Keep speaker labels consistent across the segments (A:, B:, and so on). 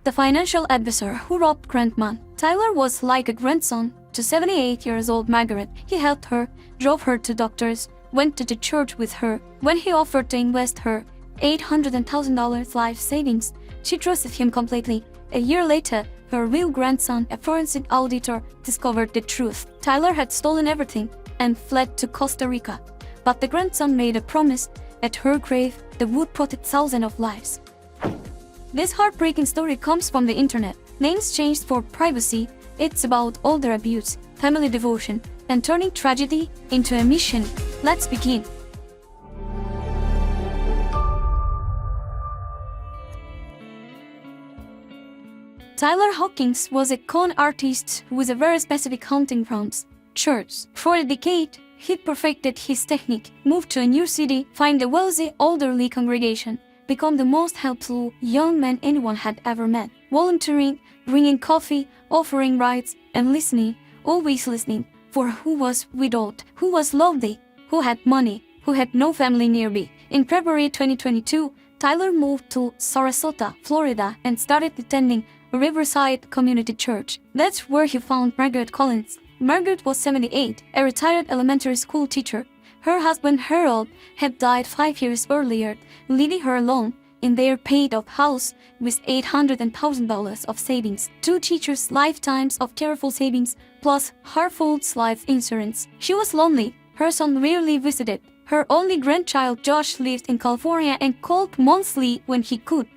A: The financial advisor who robbed grandma. Tyler was like a grandson to 78-year-old Margaret. He helped her, drove her to doctors, went to the church with her. When he offered to invest her $800,000 life savings, she trusted him completely. A year later, her real grandson, a forensic auditor, discovered the truth. Tyler had stolen everything and fled to Costa Rica. But the grandson made a promise: at her grave, they would protect thousands of lives. This heartbreaking story comes from the internet. Names changed for privacy. It's about older abuse, family devotion, and turning tragedy into a mission. Let's begin. Tyler Hawkins was a con artist with a very specific hunting grounds: church. For a decade, he perfected his technique, moved to a new city, find a wealthy elderly congregation, become the most helpful young man anyone had ever met, volunteering, bringing coffee, offering rides, and listening, always listening, for who was widowed, who was lonely, who had money, who had no family nearby. In February 2022, Tyler moved to Sarasota, Florida, and started attending Riverside Community Church. That's where he found Margaret Collins. Margaret was 78, a retired elementary school teacher. Her husband Harold had died 5 years earlier, leaving her alone in their paid-off house with $800,000 of savings, 2 teachers' lifetimes of careful savings, plus Hartford's life insurance. She was lonely. Her son rarely visited. Her only grandchild Josh lived in California and called monthly when he could.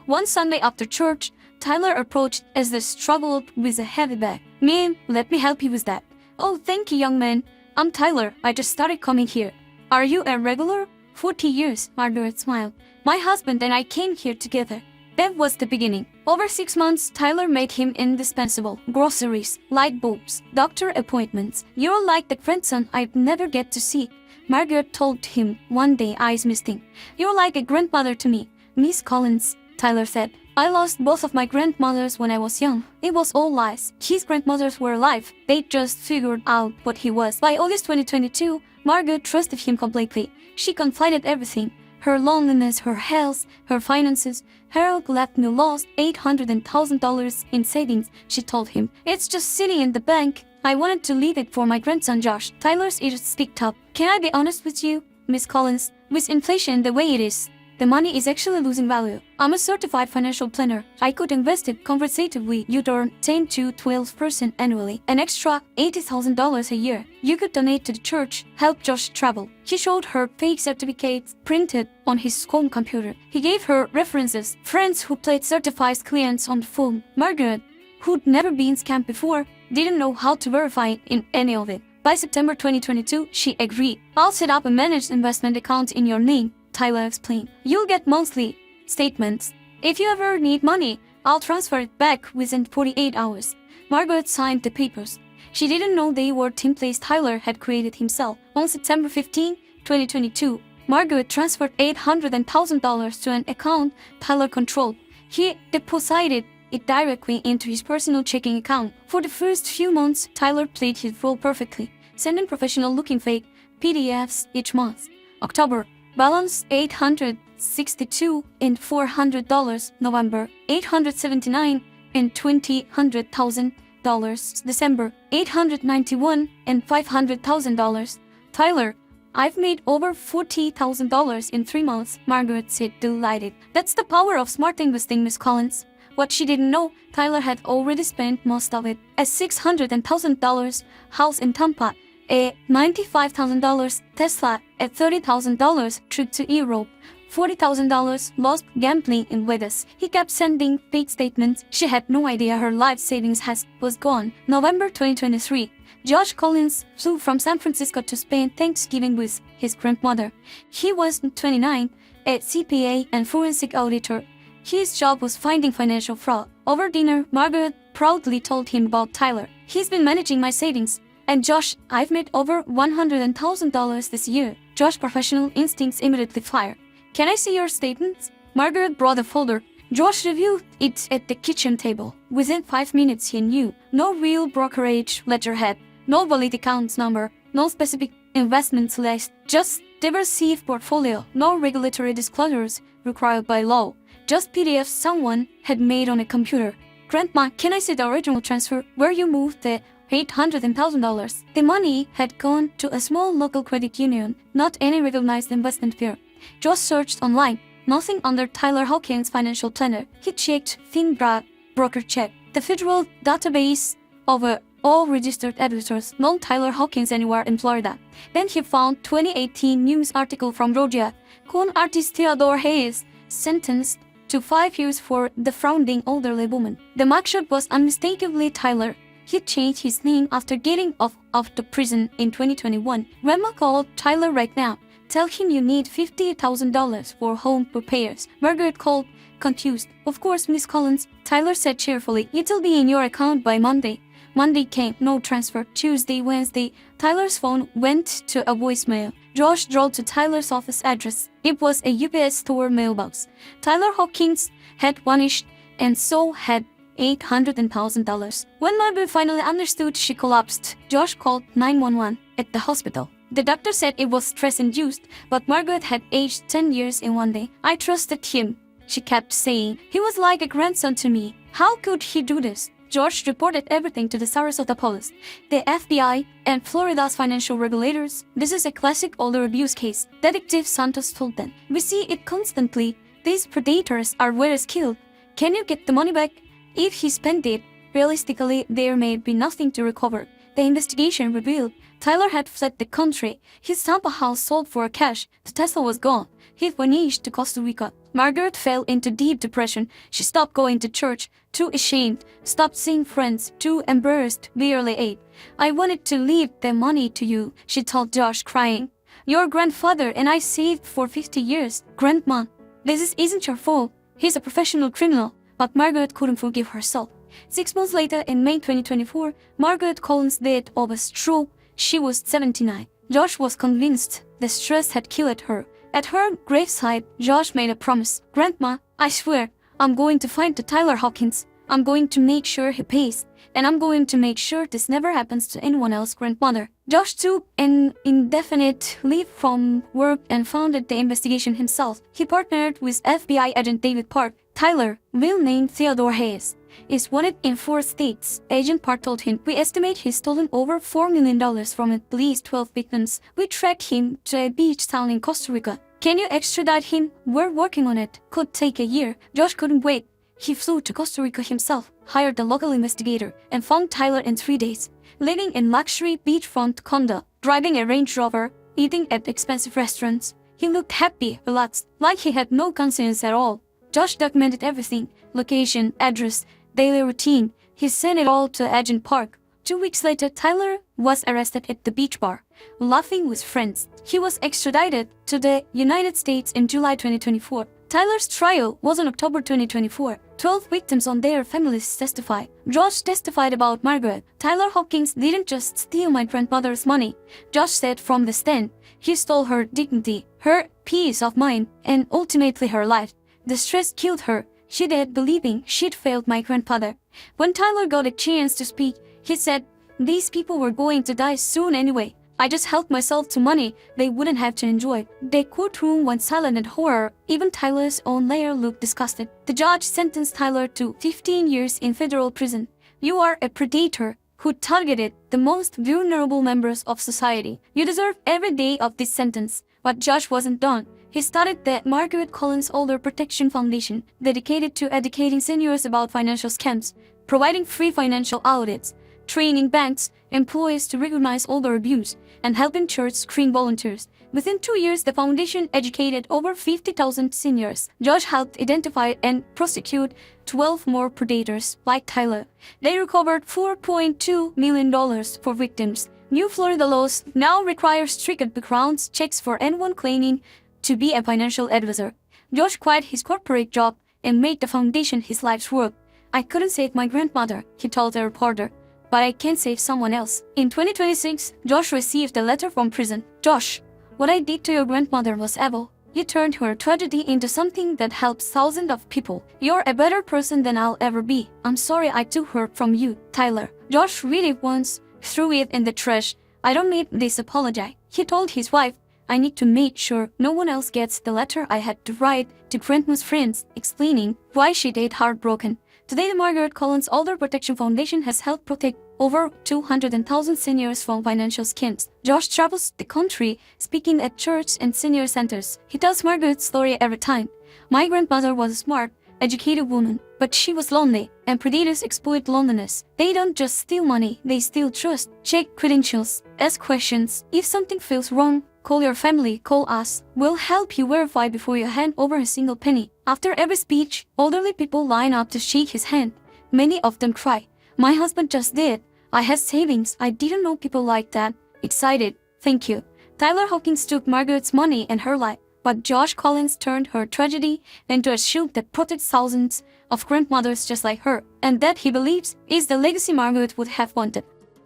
A: One Sunday after church, Tyler approached as they struggled with a heavy bag. "Ma'am, let me help you with that." "Oh, thank you, young man. I'm Tyler. I just started coming here." "Are you a regular?" 40 years, Margaret smiled. "My husband and I came here together." That was the beginning. Over 6 months, Tyler made him indispensable. Groceries, light bulbs, doctor appointments. "You're like the grandson I'd never get to see," Margaret told him one day, eyes misting. "You're like a grandmother to me." "Miss Collins," Tyler said, "I lost both of my grandmothers when I was young." It was all lies. His grandmothers were alive. They just figured out what he was. By August 2022, Margaret trusted him completely. She confided everything: her loneliness, her health, her finances. "Harold left me lost $800,000 in savings," she told him. "It's just sitting in the bank. I wanted to leave it for my grandson Josh." Tyler's ears speaked up. "Can I be honest with you, Miss Collins? With inflation the way it is, the money is actually losing value. I'm a certified financial planner. I could invest it conservatively. You'd earn 10 to 12% annually, an extra $80,000 a year. You could donate to the church, help Josh travel." He showed her fake certificates printed on his home computer. He gave her references, friends who played certified clients on the phone. Margaret, who'd never been scammed before, didn't know how to verify in any of it. By September 2022, she agreed. "I'll set up a managed investment account in your name," Tyler explained. "You'll get monthly statements. If you ever need money, I'll transfer it back within 48 hours. Margaret signed the papers. She didn't know they were templates Tyler had created himself. On September 15, 2022, Margaret transferred $800,000 to an account Tyler controlled. He deposited it directly into his personal checking account. For the first few months, Tyler played his role perfectly, sending professional-looking fake PDFs each month. October, balance $862 and $400. November, $879 and $200,000. December, $891 and $500,000. "Tyler, I've made over $40,000 in 3 months," Margaret said, delighted. "That's the power of smart investing, Miss Collins." What she didn't know, Tyler had already spent most of it. A $600,000 house in Tampa, a $95,000 Tesla, a $30,000 trip to Europe, $40,000 lost gambling in Vegas. He kept sending fake statements. She had no idea her life savings was gone. November 2023, Josh Collins flew from San Francisco to spend Thanksgiving with his grandmother. He was 29, a CPA and forensic auditor. His job was finding financial fraud. Over dinner, Margaret proudly told him about Tyler. "He's been managing my savings. And Josh, I've made over $100,000 this year." Josh's professional instincts immediately fired. "Can I see your statements?" Margaret brought a folder. Josh reviewed it at the kitchen table. Within 5 minutes he knew. No real brokerage letterhead, no valid accounts number, no specific investments list, just diversive portfolio, no regulatory disclosures required by law, just PDFs someone had made on a computer. Grandma, can I see the original transfer where you moved the $800,000? The money had gone to a small local credit union, not any recognized investment firm. Josh searched online. Nothing under Tyler Hawkins' financial planner. He checked FINRA broker check, the federal database of all registered advisors, known Tyler Hawkins anywhere in Florida. Then he found 2018 news article from Georgia. Con artist Theodore Hayes sentenced to 5 years for defrauding elderly woman. The mugshot was unmistakably Tyler. He changed his name after getting off of the prison in 2021. Grandma called Tyler right now. Tell him you need $50,000 for home repairs. Margaret called, confused. Of course, Miss Collins, Tyler said cheerfully. It'll be in your account by Monday. Monday came, no transfer. Tuesday, Wednesday, Tyler's phone went to a voicemail. Josh drove to Tyler's office address. It was a UPS store mailbox. Tyler Hawkins had vanished, and so had $800,000. When Margaret finally understood, she collapsed. Josh called 911 at the hospital. The doctor said it was stress-induced, but Margaret had aged 10 years in one day. I trusted him, she kept saying. He was like a grandson to me. How could he do this? George reported everything to the Sarasota police, the FBI, and Florida's financial regulators. This is a classic older abuse case, Detective Santos told them. We see it constantly. These predators are very skilled. Can you get the money back? If he spent it, realistically, there may be nothing to recover. The investigation revealed Tyler had fled the country. His Tampa house sold for cash. The Tesla was gone. He vanished to Costa Rica. Margaret fell into deep depression. She stopped going to church, too ashamed, stopped seeing friends, too embarrassed, barely ate. I wanted to leave the money to you, she told Josh, crying. Your grandfather and I saved for 50 years. Grandma, this isn't your fault. He's a professional criminal. But Margaret couldn't forgive herself. 6 months later, in May 2024, Margaret Collins died of a stroke. She was 79. Josh was convinced the stress had killed her. At her graveside, Josh made a promise. Grandma, I swear, I'm going to find the Tyler Hawkins. I'm going to make sure he pays. And I'm going to make sure this never happens to anyone else, grandmother. Josh took an indefinite leave from work and founded the investigation himself. He partnered with FBI agent David Park. Tyler, real name Theodore Hayes, is wanted in 4 states. Agent Park told him, we estimate he's stolen over $4 million from at least 12 victims. We tracked him to a beach town in Costa Rica. Can you extradite him? We're working on it. Could take a year. Josh couldn't wait. He flew to Costa Rica himself, hired a local investigator, and found Tyler in 3 days. Living in luxury beachfront condo, driving a Range Rover, eating at expensive restaurants. He looked happy, relaxed, like he had no conscience at all. Josh documented everything, location, address, daily routine. He sent it all to Agent Park. 2 weeks later, Tyler was arrested at the beach bar, laughing with friends. He was extradited to the United States in July 2024. Tyler's trial was in October 2024. 12 victims and their families testified. Josh testified about Margaret. Tyler Hawkins didn't just steal my grandmother's money, Josh said from the stand. He stole her dignity, her peace of mind, and ultimately her life. The stress killed her. She died believing she'd failed my grandfather. When Tyler got a chance to speak, he said, these people were going to die soon anyway. I just helped myself to money they wouldn't have to enjoy. The courtroom went silent in horror. Even Tyler's own lawyer looked disgusted. The judge sentenced Tyler to 15 years in federal prison. You are a predator who targeted the most vulnerable members of society. You deserve every day of this sentence. But Josh wasn't done. He started the Margaret Collins Older Protection Foundation, dedicated to educating seniors about financial scams, providing free financial audits, training banks, employees to recognize older abuse, and helping church screen volunteers. Within 2 years, the foundation educated over 50,000 seniors. Josh helped identify and prosecute 12 more predators like Tyler. They recovered $4.2 million for victims. New Florida laws now require strict background checks for anyone claiming to be a financial advisor. Josh quit his corporate job and made the foundation his life's work. I couldn't save my grandmother, he told a reporter, but I can save someone else. In 2026, Josh received a letter from prison. Josh, what I did to your grandmother was evil. You turned her tragedy into something that helps thousands of people. You're a better person than I'll ever be. I'm sorry I took her from you, Tyler. Josh really once threw it in the trash. I don't need this apology. He told his wife, I need to make sure no one else gets the letter I had to write to Grandma's friends, explaining why she died heartbroken. Today, the Margaret Collins Elder Protection Foundation has helped protect over 200,000 seniors from financial schemes. Josh travels the country speaking at church and senior centers. He tells Margaret's story every time. My grandmother was a smart, educated woman, but she was lonely, and predators exploit loneliness. They don't just steal money, they steal trust. Check credentials, ask questions. If something feels wrong, call your family, call us. We'll help you verify before you hand over a single penny. After every speech, elderly people line up to shake his hand. Many of them cry. My husband just did. I had savings. I didn't know people like that. Excited. Thank you. Tyler Hawkins took Margaret's money and her life, but Josh Collins turned her tragedy into a shield that protects thousands of grandmothers just like her, and that he believes is the legacy Margaret would have wanted.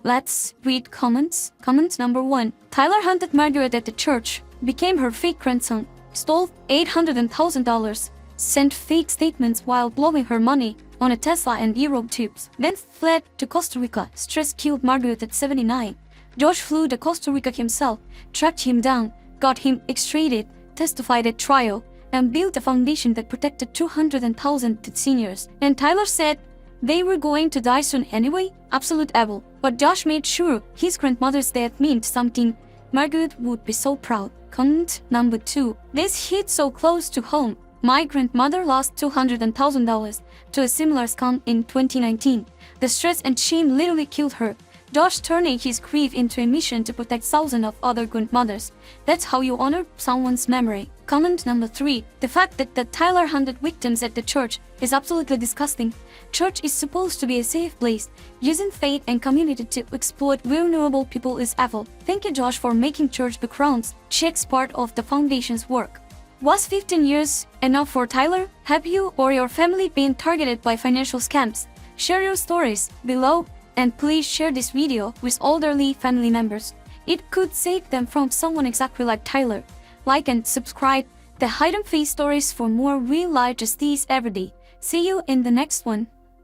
A: Let's read comments. Comment number 1. Tyler hunted Margaret at the church, became her fake grandson, stole $800,000, sent fake statements while blowing her money on a Tesla and Europe tubes, then fled to Costa Rica. Stress killed Margaret at 79. Josh flew to Costa Rica himself, tracked him down, got him extradited, testified at trial, and built a foundation that protected 200,000 seniors. And Tyler said they were going to die soon anyway? Absolute evil. But Josh made sure his grandmother's death meant something. Margaret would be so proud. Comment number 2. This hit so close to home. My grandmother lost $200,000 to a similar scam in 2019. The stress and shame literally killed her. Josh turning his grief into a mission to protect thousands of other grandmothers. That's how you honor someone's memory. Comment number 3. The fact that the Tyler hunted victims at the church is absolutely disgusting. Church is supposed to be a safe place. Using faith and community to exploit vulnerable people is evil. Thank you, Josh, for making church backgrounds checks part of the foundation's work. Was 15 years enough for Tyler? Have you or your family been targeted by financial scams? Share your stories below. And please share this video with elderly family members. It could save them from someone exactly like Tyler. Like and subscribe the Hidden Face Stories for more real-life justice every day. See you in the next one.